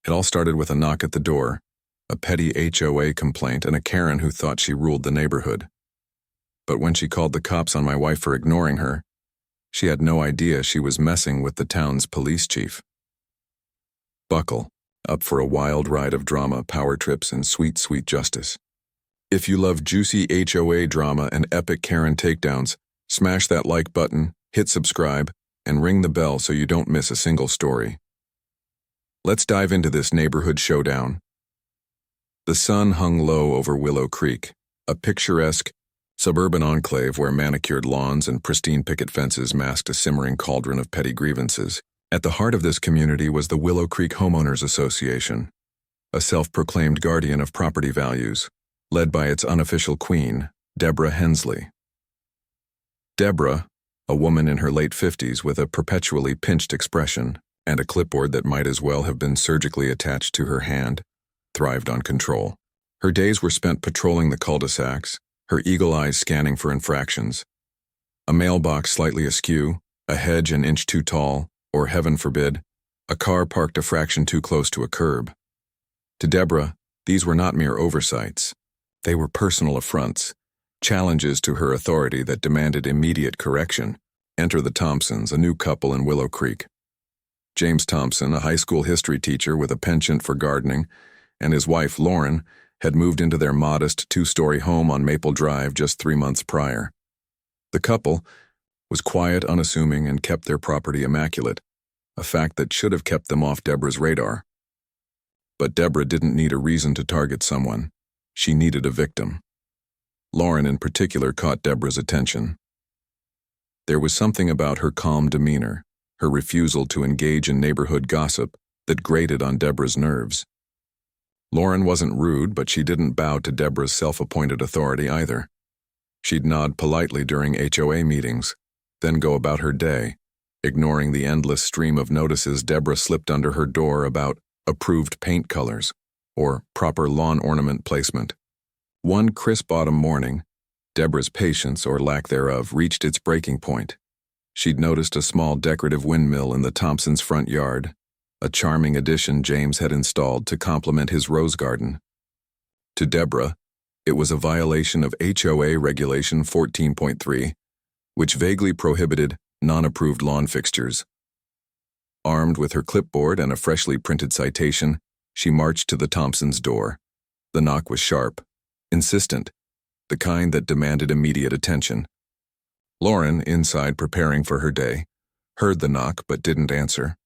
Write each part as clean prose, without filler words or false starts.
It all started with a knock at the door, a petty HOA complaint, and a Karen who thought she ruled the neighborhood. But when she called the cops on my wife for ignoring her, she had no idea she was messing with the town's police chief. Buckle up for a wild ride of drama, power trips, and sweet, sweet justice. If you love juicy HOA drama and epic Karen takedowns, smash that like button, hit subscribe, and ring the bell so you don't miss a single story. Let's dive into this neighborhood showdown. The sun hung low over Willow Creek, a picturesque, suburban enclave where manicured lawns and pristine picket fences masked a simmering cauldron of petty grievances. At the heart of this community was the Willow Creek Homeowners Association, a self-proclaimed guardian of property values, led by its unofficial queen, Deborah Hensley. Deborah, a woman in her late 50s with a perpetually pinched expression and a clipboard that might as well have been surgically attached to her hand, thrived on control. Her days were spent patrolling the cul-de-sacs, her eagle eyes scanning for infractions. A mailbox slightly askew, a hedge an inch too tall, or heaven forbid, a car parked a fraction too close to a curb. To Deborah, these were not mere oversights. They were personal affronts, challenges to her authority that demanded immediate correction. Enter the Thompsons, a new couple in Willow Creek. James Thompson, a high school history teacher with a penchant for gardening, and his wife, Lauren, had moved into their modest two-story home on Maple Drive just 3 months prior. The couple was quiet, unassuming, and kept their property immaculate, a fact that should have kept them off Deborah's radar. But Deborah didn't need a reason to target someone. She needed a victim. Lauren in particular caught Deborah's attention. There was something about her calm demeanor, her refusal to engage in neighborhood gossip, that grated on Deborah's nerves. Lauren wasn't rude, but she didn't bow to Deborah's self-appointed authority either. She'd nod politely during HOA meetings, then go about her day, ignoring the endless stream of notices Deborah slipped under her door about approved paint colors or proper lawn ornament placement. One crisp autumn morning, Deborah's patience, or lack thereof, reached its breaking point. She'd noticed a small decorative windmill in the Thompsons' front yard, a charming addition James had installed to complement his rose garden. To Deborah, it was a violation of HOA Regulation 14.3, which vaguely prohibited non-approved lawn fixtures. Armed with her clipboard and a freshly printed citation, she marched to the Thompsons' door. The knock was sharp, insistent, the kind that demanded immediate attention. Lauren, inside preparing for her day, heard the knock but didn't answer.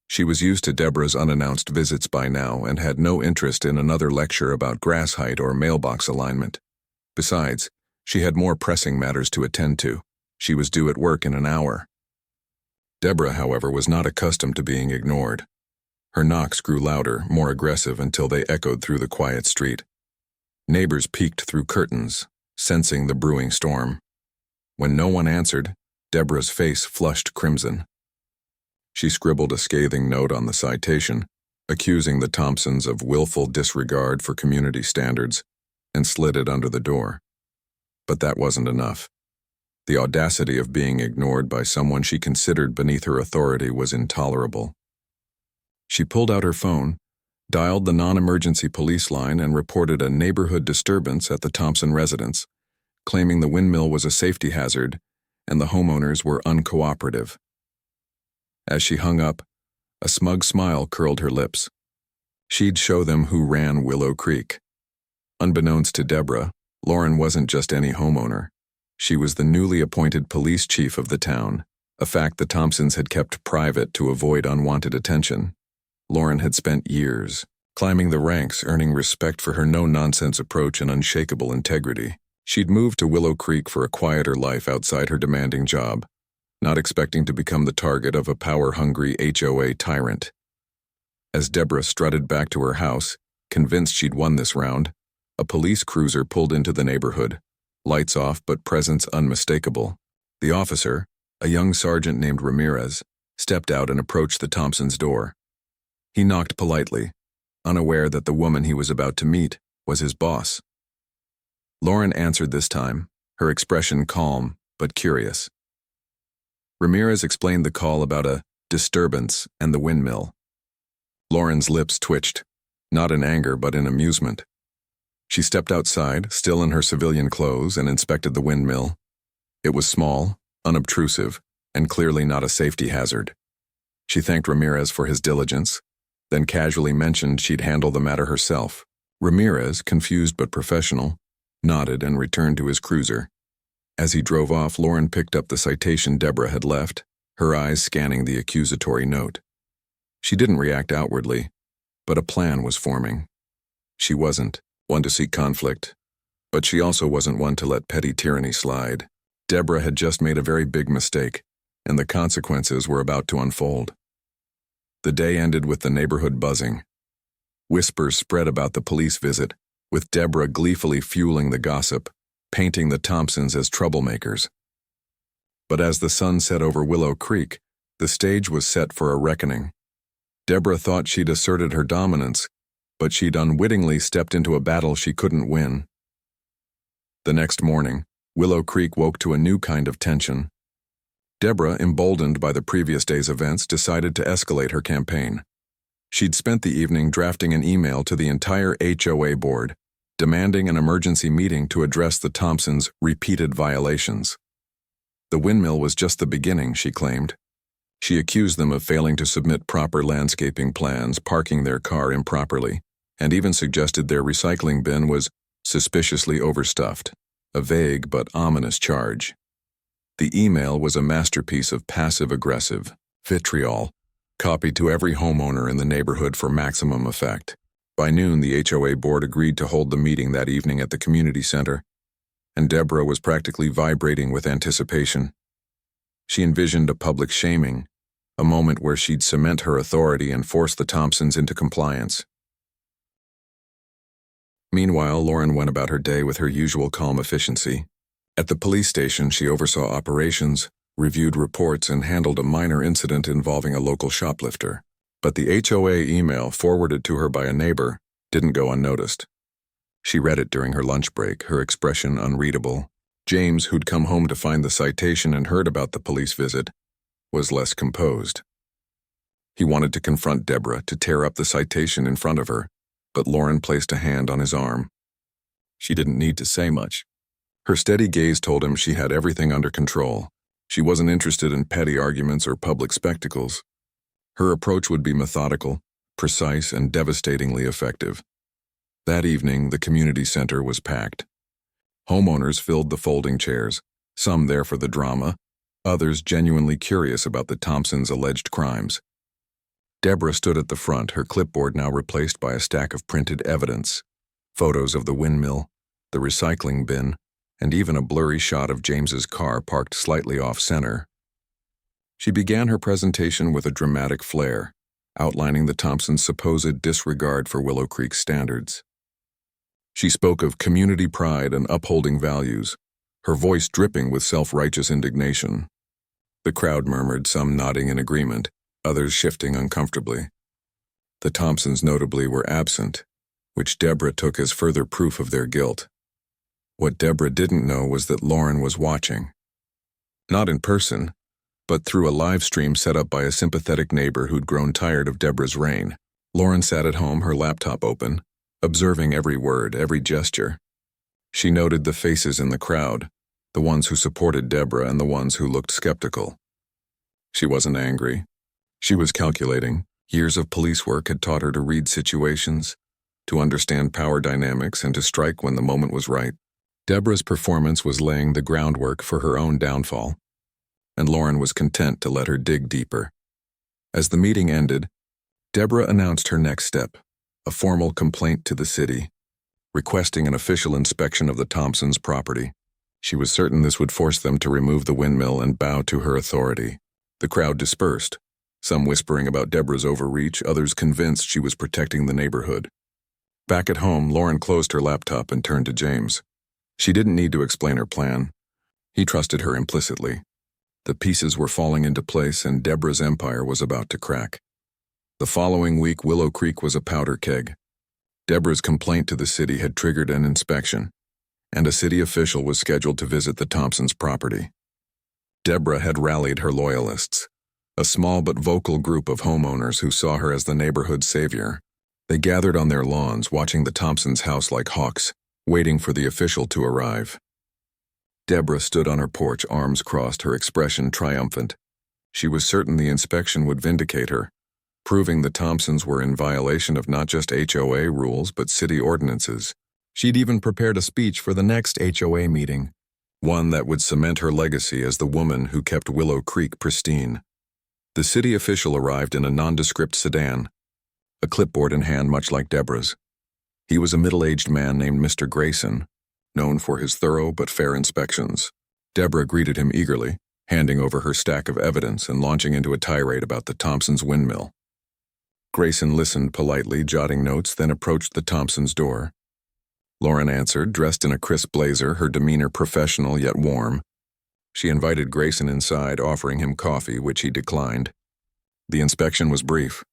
She was used to Deborah's unannounced visits by now and had no interest in another lecture about grass height or mailbox alignment. Besides, she had more pressing matters to attend to. She was due at work in an hour. Deborah, however, was not accustomed to being ignored. Her knocks grew louder, more aggressive, until they echoed through the quiet street. Neighbors peeked through curtains, sensing the brewing storm. When no one answered, Deborah's face flushed crimson. She scribbled a scathing note on the citation, accusing the Thompsons of willful disregard for community standards, and slid it under the door. But that wasn't enough. The audacity of being ignored by someone she considered beneath her authority was intolerable. She pulled out her phone, dialed the non-emergency police line, and reported a neighborhood disturbance at the Thompson residence, claiming the windmill was a safety hazard and the homeowners were uncooperative. As she hung up, a smug smile curled her lips. She'd show them who ran Willow Creek. Unbeknownst to Deborah, Lauren wasn't just any homeowner. She was the newly appointed police chief of the town, a fact the Thompsons had kept private to avoid unwanted attention. Lauren had spent years climbing the ranks, earning respect for her no-nonsense approach and unshakable integrity. She'd moved to Willow Creek for a quieter life outside her demanding job, not expecting to become the target of a power-hungry HOA tyrant. As Deborah strutted back to her house, convinced she'd won this round, a police cruiser pulled into the neighborhood, lights off but presence unmistakable. The officer, a young sergeant named Ramirez, stepped out and approached the Thompsons' door. He knocked politely, unaware that the woman he was about to meet was his boss. Lauren answered this time, her expression calm but curious. Ramirez explained the call about a disturbance and the windmill. Lauren's lips twitched, not in anger but in amusement. She stepped outside, still in her civilian clothes, and inspected the windmill. It was small, unobtrusive, and clearly not a safety hazard. She thanked Ramirez for his diligence, then casually mentioned she'd handle the matter herself. Ramirez, confused but professional, nodded and returned to his cruiser. As he drove off, Lauren picked up the citation Deborah had left, her eyes scanning the accusatory note. She didn't react outwardly, but a plan was forming. She wasn't one to seek conflict, but she also wasn't one to let petty tyranny slide. Deborah had just made a very big mistake, and the consequences were about to unfold. The day ended with the neighborhood buzzing. Whispers spread about the police visit, with Deborah gleefully fueling the gossip, painting the Thompsons as troublemakers. But as the sun set over Willow Creek, the stage was set for a reckoning. Deborah thought she'd asserted her dominance, but she'd unwittingly stepped into a battle she couldn't win. The next morning, Willow Creek woke to a new kind of tension. Deborah, emboldened by the previous day's events, decided to escalate her campaign. She'd spent the evening drafting an email to the entire HOA board, demanding an emergency meeting to address the Thompsons' repeated violations. The windmill was just the beginning, she claimed. She accused them of failing to submit proper landscaping plans, parking their car improperly, and even suggested their recycling bin was suspiciously overstuffed, a vague but ominous charge. The email was a masterpiece of passive-aggressive vitriol, copied to every homeowner in the neighborhood for maximum effect. By noon, the HOA board agreed to hold the meeting that evening at the community center, and Deborah was practically vibrating with anticipation. She envisioned a public shaming, a moment where she'd cement her authority and force the Thompsons into compliance. Meanwhile, Lauren went about her day with her usual calm efficiency. At the police station, she oversaw operations, reviewed reports, and handled a minor incident involving a local shoplifter. But the HOA email forwarded to her by a neighbor didn't go unnoticed. She read it during her lunch break, her expression unreadable. James, who'd come home to find the citation and heard about the police visit, was less composed. He wanted to confront Deborah, to tear up the citation in front of her, but Lauren placed a hand on his arm. She didn't need to say much. Her steady gaze told him she had everything under control. She wasn't interested in petty arguments or public spectacles. Her approach would be methodical, precise, and devastatingly effective. That evening, the community center was packed. Homeowners filled the folding chairs, some there for the drama, others genuinely curious about the Thompsons' alleged crimes. Deborah stood at the front, her clipboard now replaced by a stack of printed evidence, photos of the windmill, the recycling bin, and even a blurry shot of James's car parked slightly off-center. She began her presentation with a dramatic flair, outlining the Thompsons' supposed disregard for Willow Creek standards. She spoke of community pride and upholding values, her voice dripping with self-righteous indignation. The crowd murmured, some nodding in agreement, others shifting uncomfortably. The Thompsons notably were absent, which Deborah took as further proof of their guilt. What Deborah didn't know was that Lauren was watching. Not in person, but through a live stream set up by a sympathetic neighbor who'd grown tired of Deborah's reign. Lauren sat at home, her laptop open, observing every word, every gesture. She noted the faces in the crowd, the ones who supported Deborah and the ones who looked skeptical. She wasn't angry. She was calculating. Years of police work had taught her to read situations, to understand power dynamics, and to strike when the moment was right. Deborah's performance was laying the groundwork for her own downfall, and Lauren was content to let her dig deeper. As the meeting ended, Deborah announced her next step, a formal complaint to the city, requesting an official inspection of the Thompsons' property. She was certain this would force them to remove the windmill and bow to her authority. The crowd dispersed, some whispering about Deborah's overreach, others convinced she was protecting the neighborhood. Back at home, Lauren closed her laptop and turned to James. She didn't need to explain her plan. He trusted her implicitly. The pieces were falling into place, and Deborah's empire was about to crack. The following week, Willow Creek was a powder keg. Deborah's complaint to the city had triggered an inspection, and a city official was scheduled to visit the Thompsons' property. Deborah had rallied her loyalists. a small but vocal group of homeowners who saw her as the neighborhood's savior. They gathered on their lawns, watching the Thompsons' house like hawks, waiting for the official to arrive. Deborah stood on her porch, arms crossed, her expression triumphant. She was certain the inspection would vindicate her, proving the Thompsons were in violation of not just HOA rules but city ordinances. She'd even prepared a speech for the next HOA meeting, one that would cement her legacy as the woman who kept Willow Creek pristine. The city official arrived in a nondescript sedan, a clipboard in hand much like Deborah's. He was a middle-aged man named Mr. Grayson, known for his thorough but fair inspections. Deborah greeted him eagerly, handing over her stack of evidence and launching into a tirade about the Thompsons' windmill. Grayson listened politely, jotting notes, then approached the Thompsons' door. Lauren answered, dressed in a crisp blazer, her demeanor professional yet warm. She invited Grayson inside, offering him coffee, which he declined. The inspection was brief.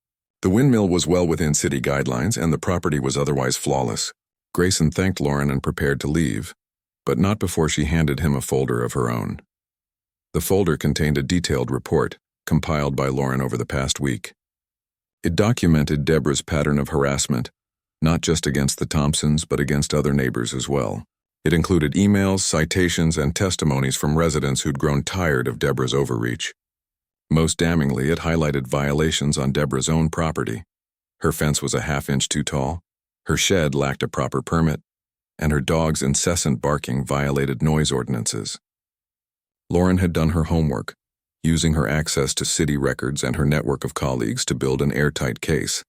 The windmill was well within city guidelines, and the property was otherwise flawless. Grayson thanked Lauren and prepared to leave, but not before she handed him a folder of her own. The folder contained a detailed report, compiled by Lauren over the past week. It documented Deborah's pattern of harassment, not just against the Thompsons, but against other neighbors as well. It included emails, citations, and testimonies from residents who'd grown tired of Deborah's overreach. Most damningly, it highlighted violations on Deborah's own property. Her fence was a half-inch too tall, her shed lacked a proper permit, and her dog's incessant barking violated noise ordinances. Lauren had done her homework, using her access to city records and her network of colleagues to build an airtight case.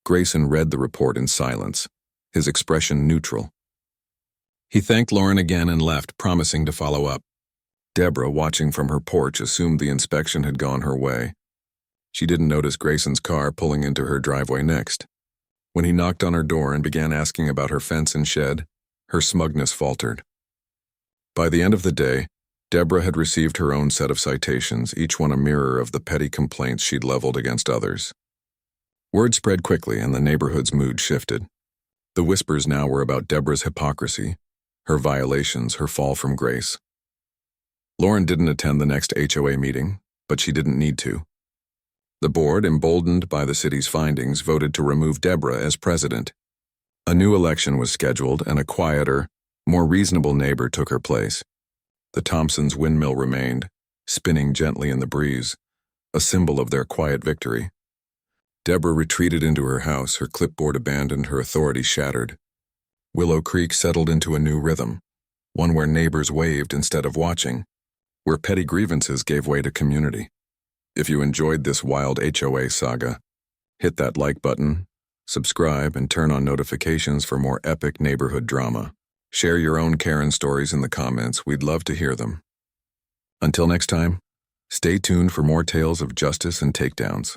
Grayson read the report in silence, his expression neutral. He thanked Lauren again and left, promising to follow up. Deborah, watching from her porch, assumed the inspection had gone her way. She didn't notice Grayson's car pulling into her driveway next. When he knocked on her door and began asking about her fence and shed, her smugness faltered. By the end of the day, Deborah had received her own set of citations, each one a mirror of the petty complaints she'd leveled against others. Word spread quickly and the neighborhood's mood shifted. The whispers now were about Deborah's hypocrisy, her violations, her fall from grace. Lauren didn't attend the next HOA meeting, but she didn't need to. The board, emboldened by the city's findings, voted to remove Deborah as president. A new election was scheduled, and a quieter, more reasonable neighbor took her place. The Thompsons' windmill remained, spinning gently in the breeze, a symbol of their quiet victory. Deborah retreated into her house, her clipboard abandoned, her authority shattered. Willow Creek settled into a new rhythm, one where neighbors waved instead of watching, where petty grievances gave way to community. If you enjoyed this wild HOA saga, hit that like button, subscribe, and turn on notifications for more epic neighborhood drama. Share your own Karen stories in the comments. We'd love to hear them. Until next time, stay tuned for more tales of justice and takedowns.